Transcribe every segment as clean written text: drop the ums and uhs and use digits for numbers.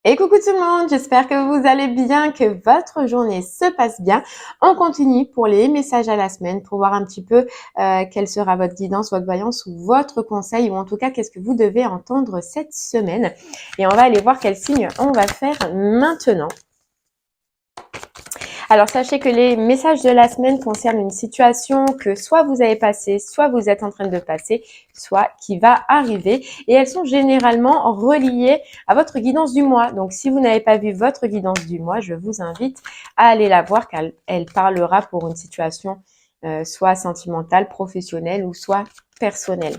Et coucou tout le monde, j'espère que vous allez bien, que votre journée se passe bien. On continue pour les messages à la semaine pour voir un petit peu quelle sera votre guidance, votre voyance ou votre conseil ou en tout cas qu'est-ce que vous devez entendre cette semaine. Et on va aller voir quel signe on va faire maintenant. Alors, sachez que les messages de la semaine concernent une situation que soit vous avez passée, soit vous êtes en train de passer, soit qui va arriver. Et elles sont généralement reliées à votre guidance du mois. Donc, si vous n'avez pas vu votre guidance du mois, je vous invite à aller la voir car elle parlera pour une situation soit sentimentale, professionnelle ou soit personnelle.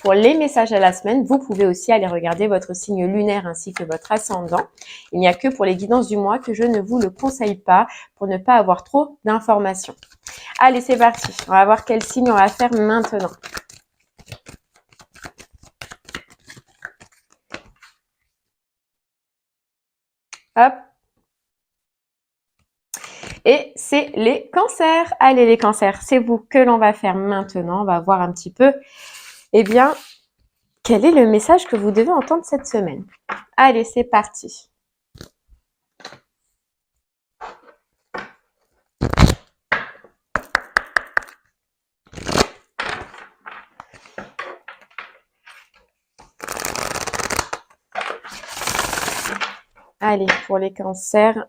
Pour les messages à la semaine, vous pouvez aussi aller regarder votre signe lunaire ainsi que votre ascendant. Il n'y a que pour les guidances du mois que je ne vous le conseille pas pour ne pas avoir trop d'informations. Allez, c'est parti. On va voir quel signe on va faire maintenant. Hop. Et c'est les cancers. Allez, les cancers, c'est vous que l'on va faire maintenant. On va voir un petit peu, eh bien, quel est le message que vous devez entendre cette semaine. Allez, c'est parti. Allez, pour les cancers.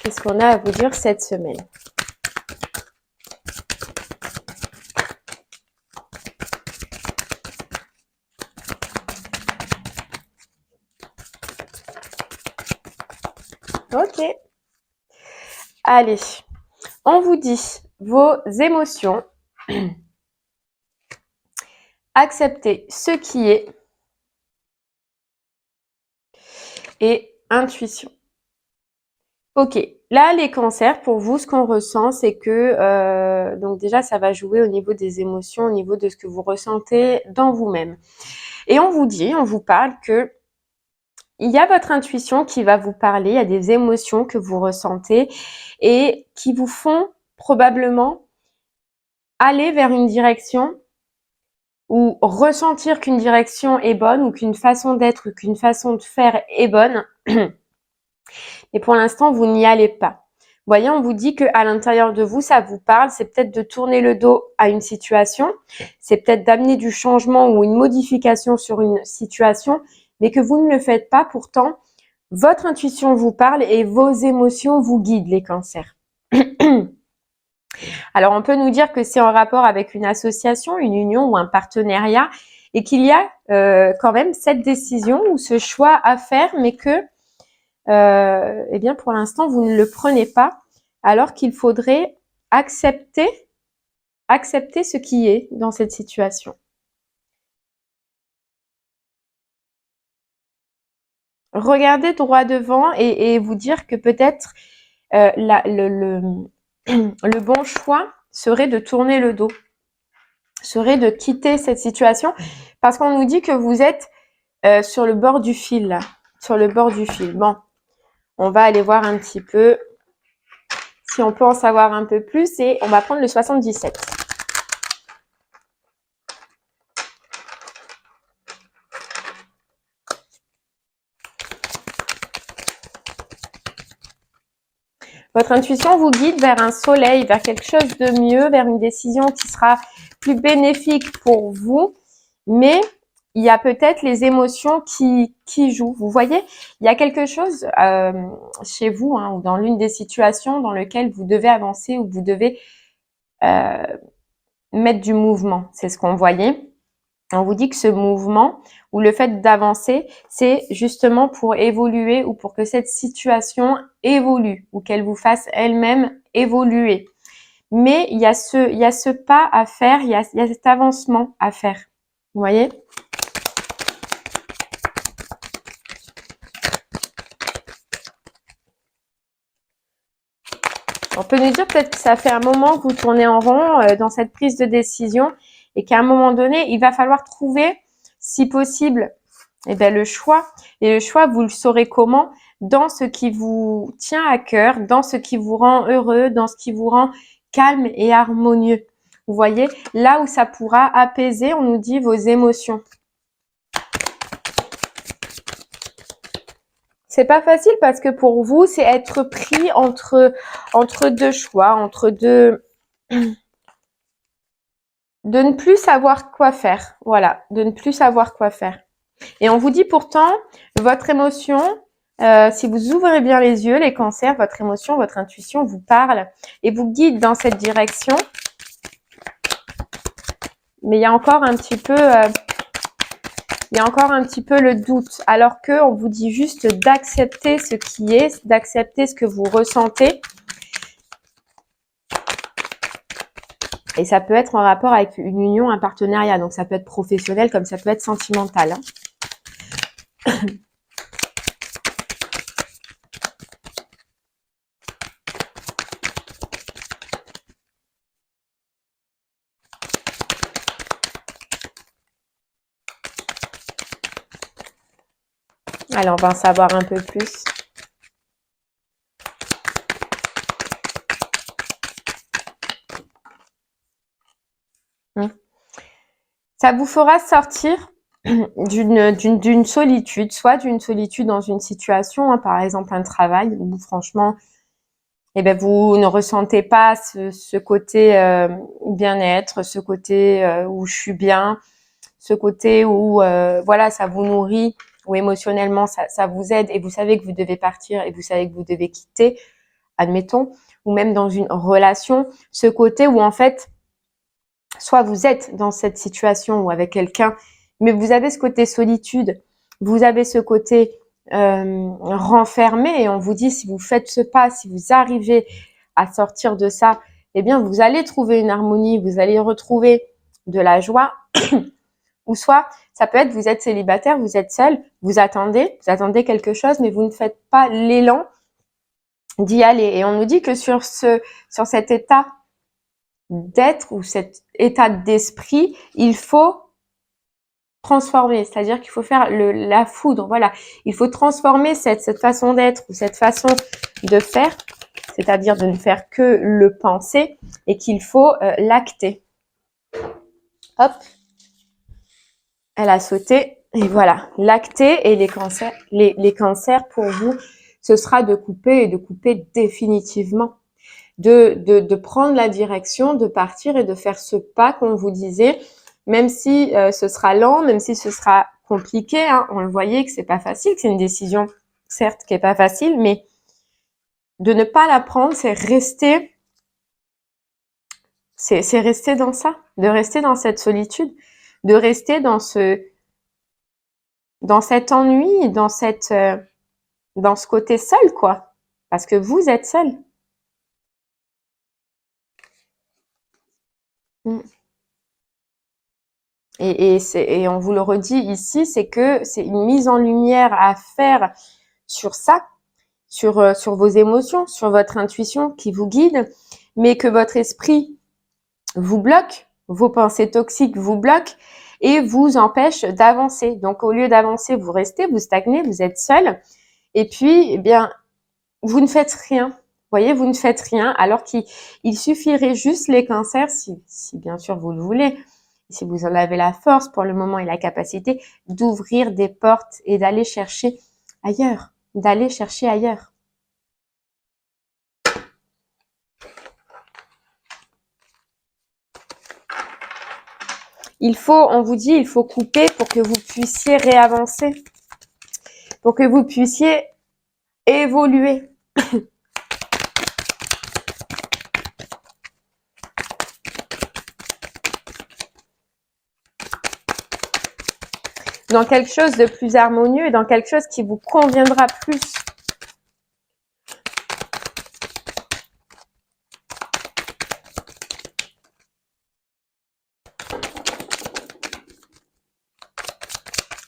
Qu'est-ce qu'on a à vous dire cette semaine? Ok. Allez, on vous dit vos émotions. Acceptez ce qui est. Et intuition. Ok, là les cancers, pour vous, ce qu'on ressent, c'est que, donc déjà, ça va jouer au niveau des émotions, au niveau de ce que vous ressentez dans vous-même. Et on vous dit, on vous parle que il y a votre intuition qui va vous parler, il y a des émotions que vous ressentez et qui vous font probablement aller vers une direction ou ressentir qu'une direction est bonne ou qu'une façon d'être ou qu'une façon de faire est bonne. Et pour l'instant, vous n'y allez pas. Vous voyez, on vous dit qu'à l'intérieur de vous, ça vous parle. C'est peut-être de tourner le dos à une situation. C'est peut-être d'amener du changement ou une modification sur une situation, mais que vous ne le faites pas. Pourtant, votre intuition vous parle et vos émotions vous guident, les cancers. Alors, on peut nous dire que c'est en rapport avec une association, une union ou un partenariat et qu'il y a quand même cette décision ou ce choix à faire, mais que eh bien pour l'instant vous ne le prenez pas, alors qu'il faudrait accepter ce qui est dans cette situation. Regardez droit devant et vous dire que peut-être le bon choix serait de tourner le dos, serait de quitter cette situation, parce qu'on nous dit que vous êtes sur le bord du fil, là, sur le bord du fil. Bon, on va aller voir un petit peu si on peut en savoir un peu plus et on va prendre le 77. Votre intuition vous guide vers un soleil, vers quelque chose de mieux, vers une décision qui sera plus bénéfique pour vous. Mais il y a peut-être les émotions qui jouent. Vous voyez, il y a quelque chose chez vous ou dans l'une des situations dans lesquelles vous devez avancer ou vous devez mettre du mouvement. C'est ce qu'on voyait. On vous dit que ce mouvement ou le fait d'avancer, c'est justement pour évoluer ou pour que cette situation évolue ou qu'elle vous fasse elle-même évoluer. Mais il y a ce pas à faire, il y a cet avancement à faire. Vous voyez ? On peut nous dire peut-être que ça fait un moment que vous tournez en rond dans cette prise de décision et qu'à un moment donné, il va falloir trouver, si possible, le choix. Et le choix, vous le saurez comment ? dans ce qui vous tient à cœur, dans ce qui vous rend heureux, dans ce qui vous rend calme et harmonieux. Vous voyez, là où ça pourra apaiser, on nous dit vos émotions. C'est pas facile parce que pour vous, c'est être pris entre deux choix, entre deux... de ne plus savoir quoi faire. Voilà, de ne plus savoir quoi faire. Et on vous dit pourtant, votre émotion, si vous ouvrez bien les yeux, les cancers, votre émotion, votre intuition vous parle et vous guide dans cette direction. Mais il y a encore un petit peu... il y a encore un petit peu le doute, alors que on vous dit juste d'accepter ce qui est, d'accepter ce que vous ressentez. Et ça peut être en rapport avec une union, un partenariat. Donc, ça peut être professionnel comme ça peut être sentimental. Alors, on va en savoir un peu plus. Ça vous fera sortir d'une solitude, soit d'une solitude dans une situation, hein, par exemple un travail, où franchement, eh ben, vous ne ressentez pas ce côté bien-être, ce côté où je suis bien, ce côté où voilà, ça vous nourrit, où émotionnellement ça vous aide et vous savez que vous devez partir et vous savez que vous devez quitter, admettons, ou même dans une relation, ce côté où en fait, soit vous êtes dans cette situation ou avec quelqu'un, mais vous avez ce côté solitude, vous avez ce côté renfermé et on vous dit si vous faites ce pas, si vous arrivez à sortir de ça, eh bien vous allez trouver une harmonie, vous allez retrouver de la joie. Ou soit ça peut être vous êtes célibataire, vous êtes seul, vous attendez quelque chose, mais vous ne faites pas l'élan d'y aller. Et on nous dit que sur cet état d'être ou cet état d'esprit, il faut transformer, c'est-à-dire qu'il faut faire la foudre, voilà. Il faut transformer cette façon d'être ou cette façon de faire, c'est-à-dire de ne faire que le penser et qu'il faut l'acter. Hop, elle a sauté et voilà, l'acter et les cancers pour vous, ce sera de couper et de couper définitivement. De prendre la direction, de partir et de faire ce pas qu'on vous disait, même si ce sera lent, même si ce sera compliqué, hein, on le voyait que c'est pas facile, que c'est une décision certes qui est pas facile, mais de ne pas la prendre, c'est rester dans ça, de rester dans cette solitude, de rester dans cet ennui, dans ce côté seul, quoi, parce que vous êtes seul. Et on vous le redit ici, c'est que c'est une mise en lumière à faire sur ça, sur vos émotions, sur votre intuition qui vous guide, mais que votre esprit vous bloque, vos pensées toxiques vous bloquent et vous empêchent d'avancer. Donc, au lieu d'avancer, vous restez, vous stagnez, vous êtes seul. Et puis, eh bien, vous ne faites rien. Vous voyez, vous ne faites rien alors qu'il suffirait juste les cancers, si bien sûr vous le voulez, si vous en avez la force pour le moment et la capacité d'ouvrir des portes et d'aller chercher ailleurs, on vous dit, il faut couper pour que vous puissiez réavancer, pour que vous puissiez évoluer. Dans quelque chose de plus harmonieux et dans quelque chose qui vous conviendra plus.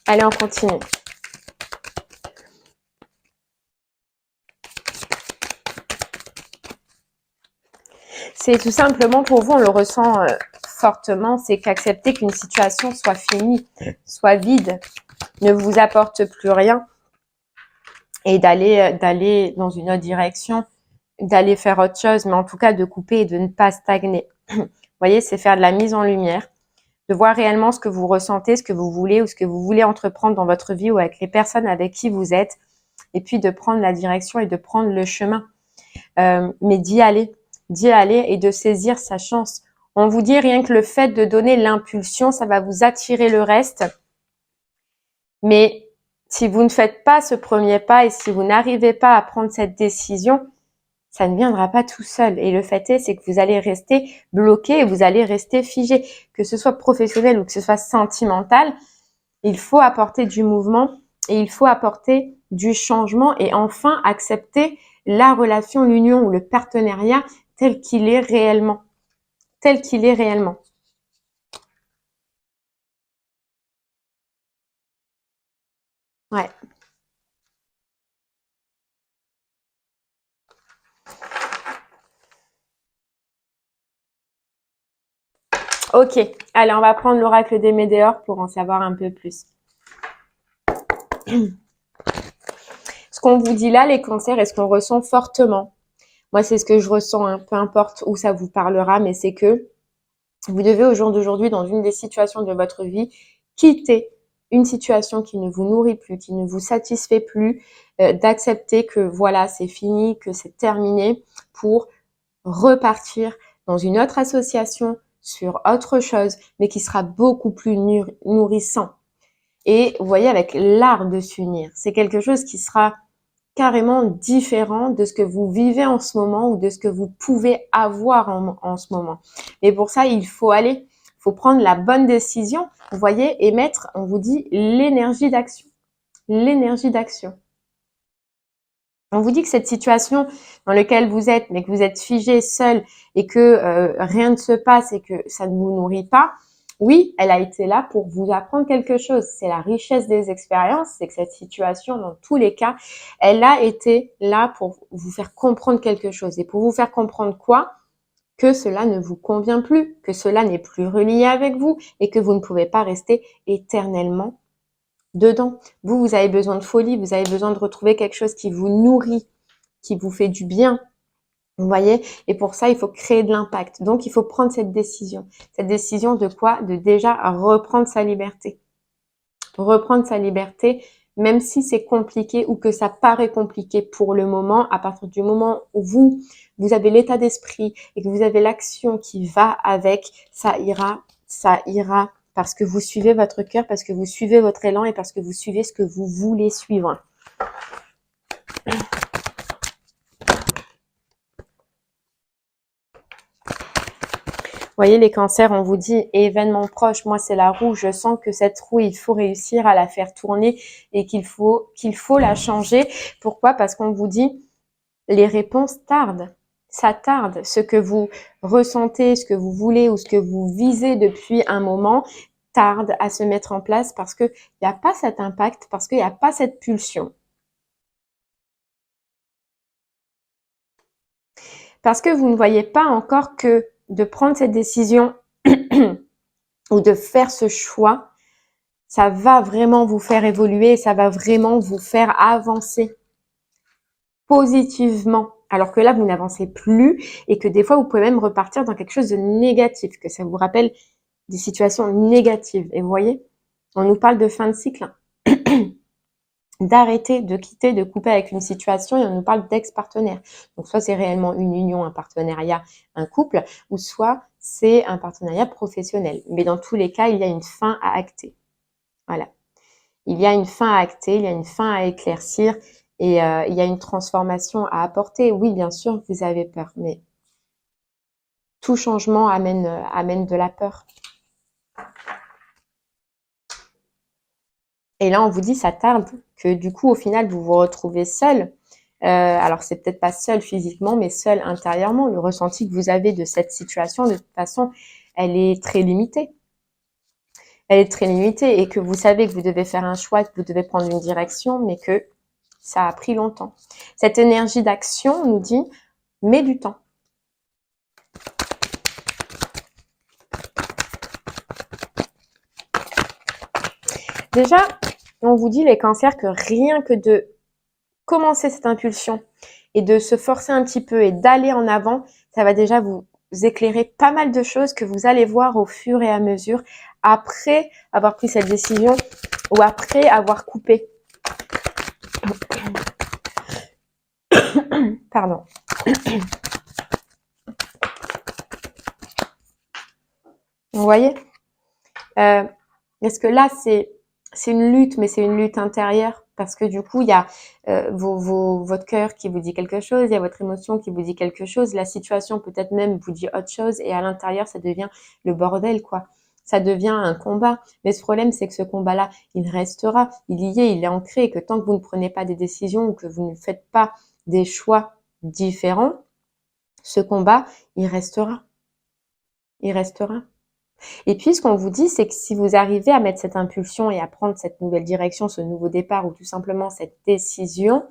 Allez, on continue. C'est tout simplement pour vous, on le ressent fortement, c'est qu'accepter qu'une situation soit finie, soit vide, ne vous apporte plus rien. et d'aller dans une autre direction, d'aller faire autre chose, mais en tout cas de couper et de ne pas stagner. Vous voyez, c'est faire de la mise en lumière, de voir réellement ce que vous ressentez, ce que vous voulez ou ce que vous voulez entreprendre dans votre vie ou avec les personnes avec qui vous êtes, et puis de prendre la direction et de prendre le chemin. Mais d'y aller et de saisir sa chance. On vous dit rien que le fait de donner l'impulsion, ça va vous attirer le reste. Mais si vous ne faites pas ce premier pas et si vous n'arrivez pas à prendre cette décision, ça ne viendra pas tout seul. Et le fait est, c'est que vous allez rester bloqué et vous allez rester figé. Que ce soit professionnel ou que ce soit sentimental, il faut apporter du mouvement et il faut apporter du changement et enfin accepter la relation, l'union ou le partenariat tel qu'il est réellement. Tel qu'il est réellement. Ouais. Ok, allez, on va prendre l'oracle des météores pour en savoir un peu plus. Ce qu'on vous dit là, les cancers, est-ce qu'on ressent fortement? Moi, c'est ce que je ressens, hein, peu importe où ça vous parlera, mais c'est que vous devez au jour d'aujourd'hui, dans une des situations de votre vie, quitter une situation qui ne vous nourrit plus, qui ne vous satisfait plus, d'accepter que voilà, c'est fini, que c'est terminé, pour repartir dans une autre association, sur autre chose, mais qui sera beaucoup plus nourrissant. Et vous voyez, avec l'art de s'unir, c'est quelque chose qui sera carrément différent de ce que vous vivez en ce moment ou de ce que vous pouvez avoir en ce moment. Et pour ça, il faut aller, il faut prendre la bonne décision, vous voyez, et mettre, on vous dit, l'énergie d'action. L'énergie d'action. On vous dit que cette situation dans laquelle vous êtes, mais que vous êtes figé seul et que rien ne se passe et que ça ne vous nourrit pas, oui, elle a été là pour vous apprendre quelque chose. C'est la richesse des expériences, c'est que cette situation, dans tous les cas, elle a été là pour vous faire comprendre quelque chose. Et pour vous faire comprendre quoi? Que cela ne vous convient plus, que cela n'est plus relié avec vous et que vous ne pouvez pas rester éternellement dedans. Vous avez besoin de folie, vous avez besoin de retrouver quelque chose qui vous nourrit, qui vous fait du bien. Vous voyez? Et pour ça, il faut créer de l'impact. Donc, il faut prendre cette décision. Cette décision de quoi? De déjà reprendre sa liberté. Reprendre sa liberté, même si c'est compliqué ou que ça paraît compliqué pour le moment, à partir du moment où vous avez l'état d'esprit et que vous avez l'action qui va avec, ça ira parce que vous suivez votre cœur, parce que vous suivez votre élan et parce que vous suivez ce que vous voulez suivre. Vous voyez, les cancers, on vous dit événement proche, moi c'est la roue, je sens que cette roue, il faut réussir à la faire tourner et qu'il faut la changer. Pourquoi? Parce qu'on vous dit les réponses tardent. Ça tarde. Ce que vous ressentez, ce que vous voulez ou ce que vous visez depuis un moment tarde à se mettre en place parce qu'il n'y a pas cet impact, parce qu'il n'y a pas cette pulsion. Parce que vous ne voyez pas encore que de prendre cette décision ou de faire ce choix, ça va vraiment vous faire évoluer et ça va vraiment vous faire avancer positivement. Alors que là, vous n'avancez plus et que des fois, vous pouvez même repartir dans quelque chose de négatif, que ça vous rappelle des situations négatives. Et vous voyez, on nous parle de fin de cycle, d'arrêter, de quitter, de couper avec une situation et on nous parle d'ex-partenaire. Donc, soit c'est réellement une union, un partenariat, un couple, ou soit c'est un partenariat professionnel. Mais dans tous les cas, il y a une fin à acter. Voilà. Il y a une fin à acter, il y a une fin à éclaircir et il y a une transformation à apporter. Oui, bien sûr, vous avez peur, mais tout changement amène de la peur. Et là, on vous dit, ça tarde, que du coup, au final, vous vous retrouvez seul. Alors, c'est peut-être pas seul physiquement, mais seul intérieurement. Le ressenti que vous avez de cette situation, de toute façon, elle est très limitée. Elle est très limitée et que vous savez que vous devez faire un choix, que vous devez prendre une direction, mais que ça a pris longtemps. Cette énergie d'action, on nous dit, met du temps. Déjà, on vous dit les cancers que rien que de commencer cette impulsion et de se forcer un petit peu et d'aller en avant, ça va déjà vous éclairer pas mal de choses que vous allez voir au fur et à mesure après avoir pris cette décision ou après avoir coupé. Pardon. Vous voyez, est-ce que là, c'est une lutte, mais c'est une lutte intérieure parce que du coup, il y a votre cœur qui vous dit quelque chose, il y a votre émotion qui vous dit quelque chose, la situation peut-être même vous dit autre chose et à l'intérieur, ça devient le bordel, quoi. Ça devient un combat. Mais ce problème, c'est que ce combat-là, il restera, il est ancré et que tant que vous ne prenez pas des décisions ou que vous ne faites pas des choix différents, ce combat, il restera. Il restera. Et puis, ce qu'on vous dit, c'est que si vous arrivez à mettre cette impulsion et à prendre cette nouvelle direction, ce nouveau départ ou tout simplement cette décision,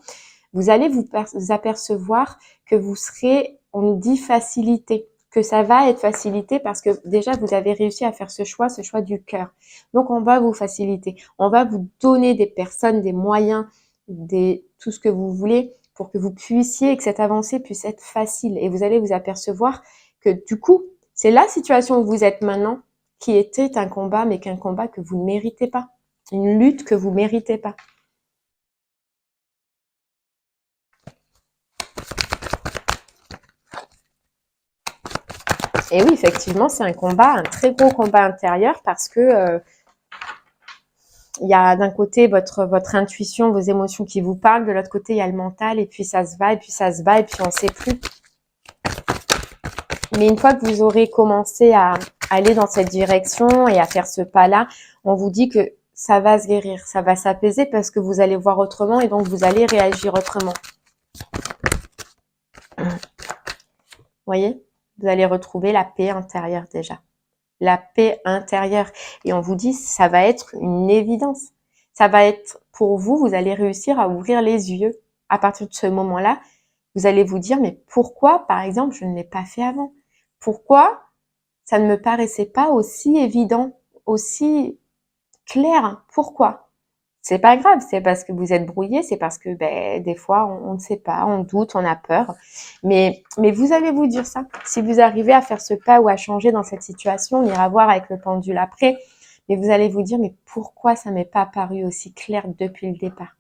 vous allez vous apercevoir que vous serez, on nous dit facilité, que ça va être facilité parce que déjà, vous avez réussi à faire ce choix du cœur. Donc, on va vous faciliter. On va vous donner des personnes, des moyens, tout ce que vous voulez pour que vous puissiez, que cette avancée puisse être facile. Et vous allez vous apercevoir que du coup, c'est la situation où vous êtes maintenant qui était un combat, mais qu'un combat que vous ne méritez pas. Une lutte que vous ne méritez pas. Et oui, effectivement, c'est un combat, un très gros combat intérieur parce que il y a d'un côté votre intuition, vos émotions qui vous parlent, de l'autre côté, il y a le mental, et puis ça se va, et puis ça se bat, et puis on ne sait plus. Mais une fois que vous aurez commencé à aller dans cette direction et à faire ce pas-là, on vous dit que ça va se guérir, ça va s'apaiser parce que vous allez voir autrement et donc vous allez réagir autrement. Vous voyez ? Vous allez retrouver la paix intérieure déjà. La paix intérieure. Et on vous dit, ça va être une évidence. Ça va être, pour vous, vous allez réussir à ouvrir les yeux. À partir de ce moment-là, vous allez vous dire, mais pourquoi, par exemple, je ne l'ai pas fait avant? Pourquoi ça ne me paraissait pas aussi évident, aussi clair? Pourquoi? C'est pas grave, c'est parce que vous êtes brouillé, c'est parce que des fois on ne sait pas, on doute, on a peur. Mais vous allez vous dire ça. Si vous arrivez à faire ce pas ou à changer dans cette situation, on ira voir avec le pendule après. Mais vous allez vous dire, mais pourquoi ça m'est pas paru aussi clair depuis le départ?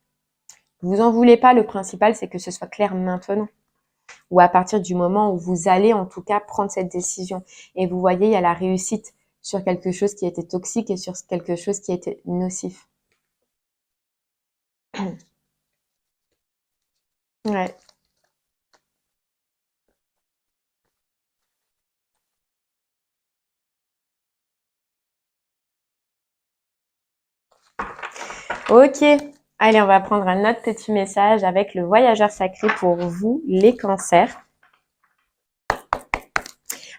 Vous en voulez pas, le principal c'est que ce soit clair maintenant. Ou à partir du moment où vous allez en tout cas prendre cette décision. Et vous voyez, il y a la réussite sur quelque chose qui était toxique et sur quelque chose qui était nocif. Ouais. Ok. Allez, on va prendre un autre petit message avec le voyageur sacré pour vous, les cancers.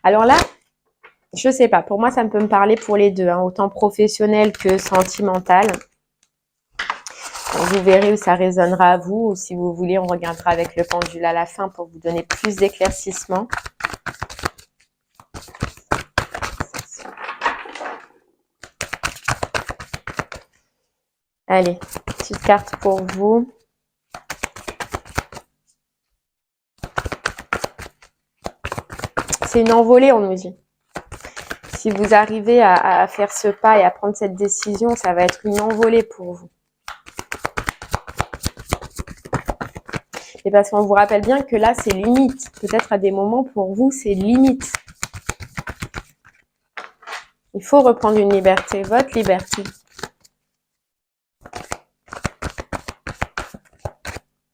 Alors là, je sais pas. Pour moi, ça peut me parler pour les deux, hein, autant professionnel que sentimental. Vous verrez où ça résonnera à vous, ou si vous voulez, on regardera avec le pendule à la fin pour vous donner plus d'éclaircissement. Allez, petite carte pour vous. C'est une envolée, on nous dit. Si vous arrivez à faire ce pas et à prendre cette décision, ça va être une envolée pour vous. Et parce qu'on vous rappelle bien que là, c'est limite. Peut-être à des moments, pour vous, c'est limite. Il faut reprendre une liberté, votre liberté.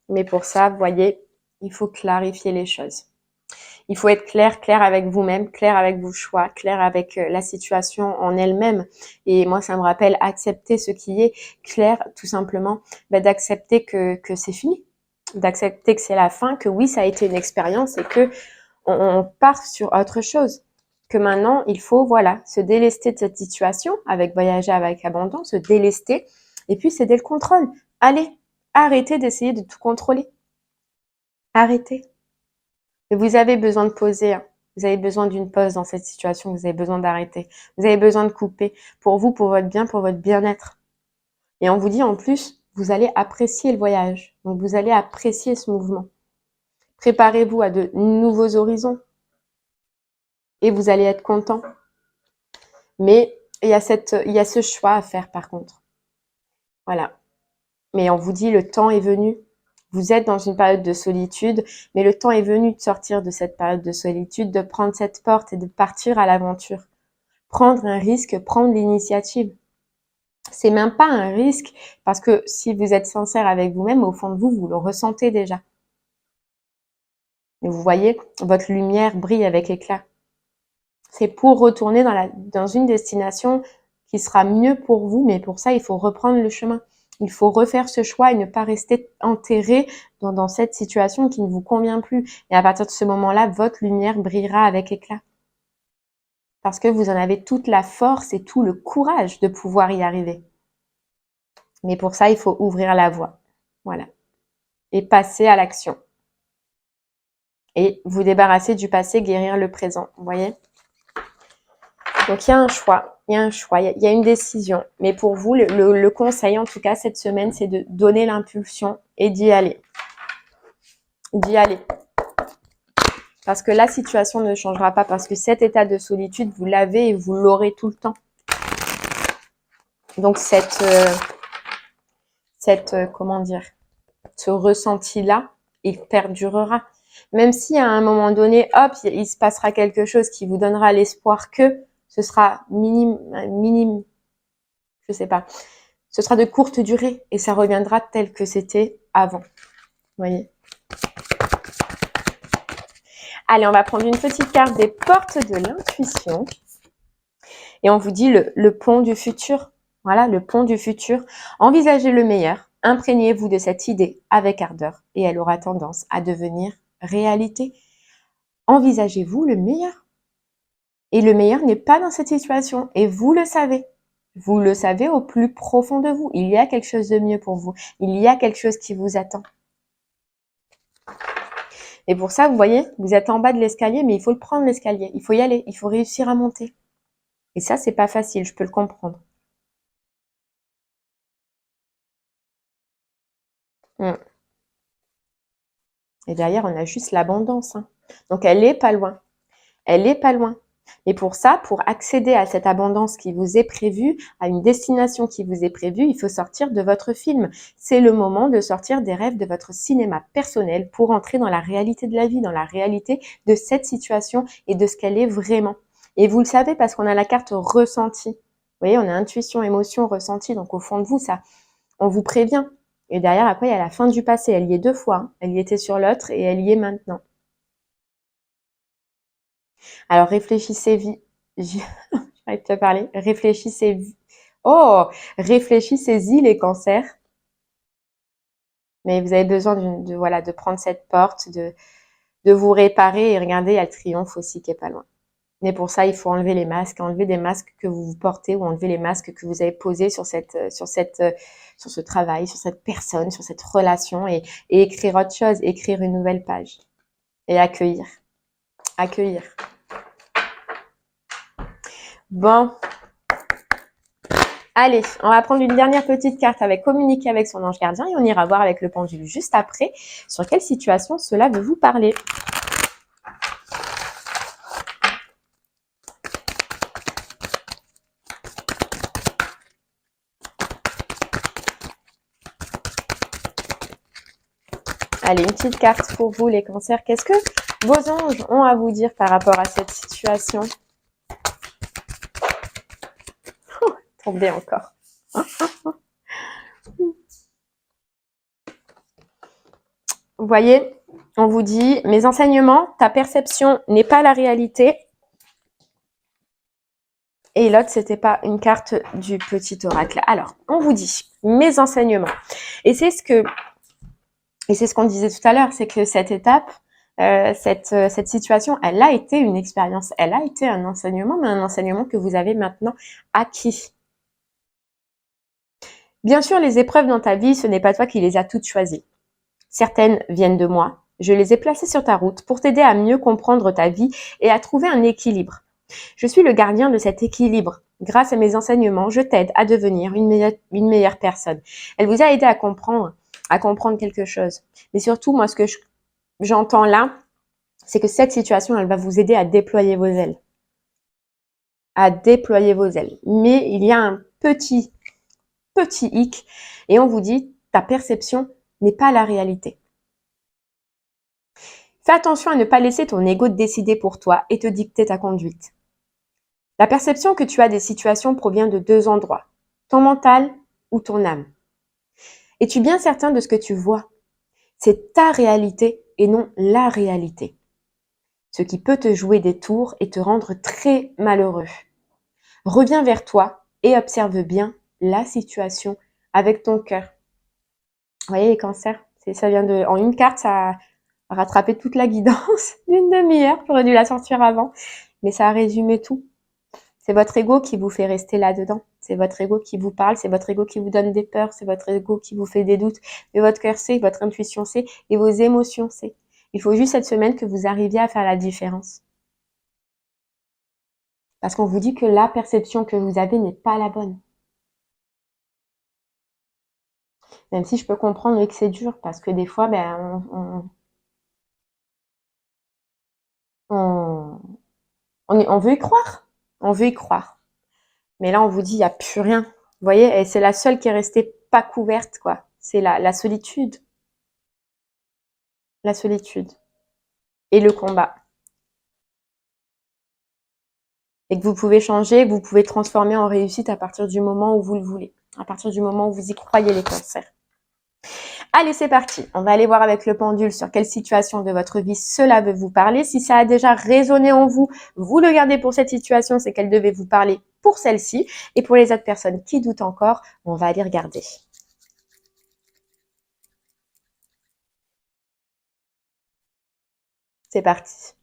Mais pour ça, vous voyez, il faut clarifier les choses. Il faut être clair avec vous-même, clair avec vos choix, clair avec la situation en elle-même. Et moi, ça me rappelle accepter ce qui est clair, tout simplement, d'accepter que c'est fini, d'accepter que c'est la fin, que oui, ça a été une expérience et que on part sur autre chose. Que maintenant, il faut, voilà, se délester de cette situation avec voyager avec abondance, se délester et puis céder le contrôle. Allez, arrêtez d'essayer de tout contrôler. Arrêtez. Et vous avez besoin de poser, hein. Vous avez besoin d'une pause dans cette situation, vous avez besoin d'arrêter. Vous avez besoin de couper pour vous, pour votre bien, pour votre bien-être. Et on vous dit en plus, vous allez apprécier le voyage. Donc, vous allez apprécier ce mouvement. Préparez-vous à de nouveaux horizons et vous allez être content. Mais il y a ce choix à faire par contre. Voilà. Mais on vous dit, le temps est venu. Vous êtes dans une période de solitude, mais le temps est venu de sortir de cette période de solitude, de prendre cette porte et de partir à l'aventure. Prendre un risque, prendre l'initiative. C'est même pas un risque parce que si vous êtes sincère avec vous-même, au fond de vous, vous le ressentez déjà. Et vous voyez, votre lumière brille avec éclat. C'est pour retourner dans une destination qui sera mieux pour vous, mais pour ça, il faut reprendre le chemin. Il faut refaire ce choix et ne pas rester enterré dans cette situation qui ne vous convient plus. Et à partir de ce moment-là, votre lumière brillera avec éclat. Parce que vous en avez toute la force et tout le courage de pouvoir y arriver. Mais pour ça, il faut ouvrir la voie. Voilà. Et passer à l'action. Et vous débarrasser du passé, guérir le présent. Vous voyez ? Donc, il y a un choix. Il y a une décision. Mais pour vous, le conseil, en tout cas, cette semaine, c'est de donner l'impulsion et d'y aller. D'y aller. Parce que la situation ne changera pas. Parce que cet état de solitude, vous l'avez et vous l'aurez tout le temps. Donc, comment dire, ce ressenti-là, il perdurera. Même si à un moment donné, hop, il se passera quelque chose qui vous donnera l'espoir que ce sera minime, je sais pas. Ce sera de courte durée et ça reviendra tel que c'était avant. Vous voyez ? Allez, on va prendre une petite carte des portes de l'intuition. Et on vous dit le pont du futur. Voilà, le pont du futur. Envisagez le meilleur. Imprégnez-vous de cette idée avec ardeur et elle aura tendance à devenir réalité. Envisagez-vous le meilleur. Et le meilleur n'est pas dans cette situation. Et vous le savez. Vous le savez au plus profond de vous. Il y a quelque chose de mieux pour vous. Il y a quelque chose qui vous attend. Et pour ça, vous voyez, vous êtes en bas de l'escalier, mais il faut le prendre l'escalier. Il faut y aller. Il faut réussir à monter. Et ça, c'est pas facile. Je peux le comprendre. Et derrière, on a juste l'abondance. Donc, elle est pas loin. Elle est pas loin. Et pour ça, pour accéder à cette abondance qui vous est prévue, à une destination qui vous est prévue, il faut sortir de votre film. C'est le moment de sortir des rêves de votre cinéma personnel pour entrer dans la réalité de la vie, dans la réalité de cette situation et de ce qu'elle est vraiment. Et vous le savez parce qu'on a la carte ressenti. Vous voyez, on a intuition, émotion, ressenti. Donc, au fond de vous, ça, on vous prévient. Et derrière, après, il y a la fin du passé. Elle y est 2 fois. Elle y était sur l'autre et elle y est maintenant. Alors, réfléchissez-y. J'arrête de te parler. Réfléchissez-y. Oh, réfléchissez-y les cancers. Mais vous avez besoin de prendre cette porte, de vous réparer et regardez, il y a le triomphe aussi qui est pas loin. Mais pour ça, il faut enlever les masques, enlever des masques que vous portez ou enlever les masques que vous avez posés sur ce travail, sur cette personne, sur cette relation et écrire autre chose, écrire une nouvelle page et accueillir. Accueillir. Bon. Allez, on va prendre une dernière petite carte avec communiquer avec son ange gardien et on ira voir avec le pendule juste après sur quelle situation cela veut vous parler. Allez, une petite carte pour vous les cancers. Qu'est-ce que vos anges ont à vous dire par rapport à cette situation? Tombez encore. Vous voyez, on vous dit, mes enseignements, ta perception n'est pas la réalité. Et l'autre, c'était pas une carte du petit oracle. Alors, on vous dit, mes enseignements. Et c'est ce qu'on disait tout à l'heure, c'est que cette étape, cette situation, elle a été une expérience, elle a été un enseignement, mais un enseignement que vous avez maintenant acquis. Bien sûr, les épreuves dans ta vie, ce n'est pas toi qui les as toutes choisies. Certaines viennent de moi. Je les ai placées sur ta route pour t'aider à mieux comprendre ta vie et à trouver un équilibre. Je suis le gardien de cet équilibre. grâce à mes enseignements, je t'aide à devenir une meilleure personne. Elle vous a aidé à comprendre quelque chose. Mais surtout, moi, ce que j'entends là, c'est que cette situation, elle va vous aider à déployer vos ailes. À déployer vos ailes. Mais il y a un petit hic et on vous dit, ta perception n'est pas la réalité. Fais attention à ne pas laisser ton ego te décider pour toi et te dicter ta conduite. La perception que tu as des situations provient de deux endroits, ton mental ou ton âme. Es-tu bien certain de ce que tu vois? C'est ta réalité et non la réalité. Ce qui peut te jouer des tours et te rendre très malheureux. Reviens vers toi et observe bien la situation avec ton cœur. Vous voyez les cancers, ça vient de, en une carte, ça a rattrapé toute la guidance d'une demi-heure. J'aurais dû la sortir avant, mais ça a résumé tout. C'est votre ego qui vous fait rester là-dedans. C'est votre ego qui vous parle, c'est votre ego qui vous donne des peurs, c'est votre ego qui vous fait des doutes. Mais votre cœur sait, votre intuition sait et vos émotions sait. Il faut juste cette semaine que vous arriviez à faire la différence. Parce qu'on vous dit que la perception que vous avez n'est pas la bonne. Même si je peux comprendre que c'est dur, parce que des fois, on veut y croire. On veut y croire. Mais là, on vous dit, il n'y a plus rien. Vous voyez, et c'est la seule qui est restée pas couverte, quoi. C'est la solitude. La solitude. Et le combat. Et que vous pouvez changer, que vous pouvez transformer en réussite à partir du moment où vous le voulez. À partir du moment où vous y croyez, les cancers. Allez, c'est parti. On va aller voir avec le pendule sur quelle situation de votre vie cela veut vous parler. Si ça a déjà résonné en vous, vous le gardez pour cette situation, c'est qu'elle devait vous parler pour celle-ci. Et pour les autres personnes qui doutent encore, on va aller regarder. C'est parti.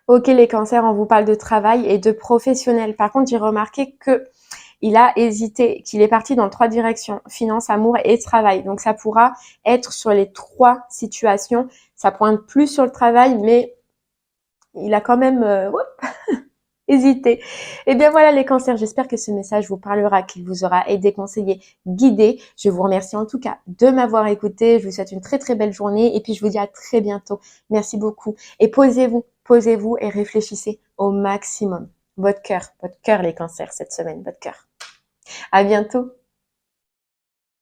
Ok, les cancers, on vous parle de travail et de professionnel. Par contre, j'ai remarqué que il a hésité, qu'il est parti dans 3 directions, finance, amour et travail. Donc, ça pourra être sur les 3 situations. Ça pointe plus sur le travail, mais il a quand même hésité. Et bien voilà les cancers, j'espère que ce message vous parlera, qu'il vous aura aidé, conseillé, guidé. Je vous remercie en tout cas de m'avoir écouté. Je vous souhaite une très très belle journée et puis je vous dis à très bientôt. Merci beaucoup. Et posez-vous et réfléchissez au maximum. Votre cœur les cancers cette semaine, votre cœur. À bientôt.